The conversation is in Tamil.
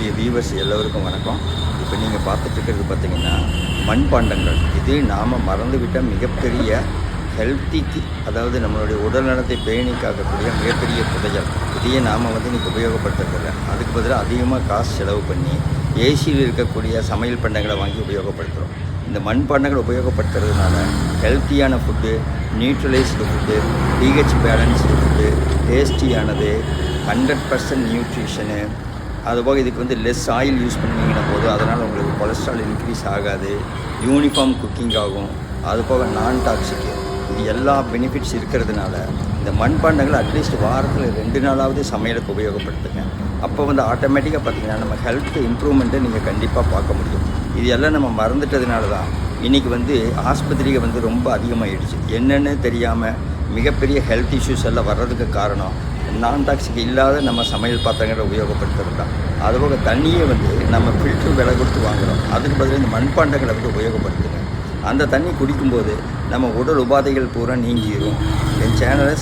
என்னுடைய வியூவர்ஸ் எல்லோருக்கும் வணக்கம். இப்போ நீங்கள் பார்த்துட்ருக்கிறது பார்த்தீங்கன்னா மண்பாண்டங்கள். இது நாம் மறந்துவிட்ட மிகப்பெரிய ஹெல்த்திக்கு, அதாவது நம்மளுடைய உடல் நலத்தை பேணி காக்கக்கூடிய மிகப்பெரிய புதையல். இதையே நாம் இன்றைக்கி உபயோகப்படுத்துறதில்ல. அதுக்கு பதிலாக அதிகமாக காசு செலவு பண்ணி ஏசியில் இருக்கக்கூடிய சமையல் பண்டங்களை வாங்கி உபயோகப்படுத்துகிறோம். இந்த மண்பாண்டங்கள் உபயோகப்படுத்துறதுனால ஹெல்த்தியான food, neutralised food, pH balanced food, டேஸ்டியானது, 100% நியூட்ரிஷனு, அதுபோக இதுக்கு லெஸ் ஆயில் யூஸ் பண்ணுவீங்கன்னா போதும், அதனால் உங்களுக்கு கொலஸ்ட்ரால் இன்க்ரீஸ் ஆகாது, யூனிஃபார்ம் குக்கிங் ஆகும், அதுபோக நான் டாக்ஸிக்கு, இது எல்லா பெனிஃபிட்ஸ் இருக்கிறதுனால இந்த மண்பாண்டங்கள் அட்லீஸ்ட் வாரத்தில் 2 நாளாவது சமையலுக்கு உபயோகப்படுத்துங்க. அப்போ ஆட்டோமேட்டிக்காக பார்த்திங்கன்னா நம்ம ஹெல்த் இம்ப்ரூவ்மெண்ட்டை நீங்கள் கண்டிப்பாக பார்க்க முடியும். இது எல்லாம் நம்ம மறந்துட்டதுனால தான் இன்றைக்கி ஆஸ்பத்திரிக்கு ரொம்ப அதிகமாகிடுச்சு. என்னென்னு தெரியாமல் மிகப்பெரிய ஹெல்த் இஷ்யூஸ் எல்லாம் வர்றதுக்கு காரணம் நான் டாக்ஸிக் இல்லாத நம்ம சமையல் பாத்திரங்களை உபயோகப்படுத்துறது தான். அதுபோக தண்ணியை நம்ம ஃபில்ட்ரு விலை கொடுத்து வாங்குகிறோம். அதுக்கு பதிலாக இந்த மண்பாண்டங்களை உபயோகப்படுத்துங்க. அந்த தண்ணி குடிக்கும்போது நம்ம உடல் உபாதைகள் பூரா நீங்கிடும். என் சேனலை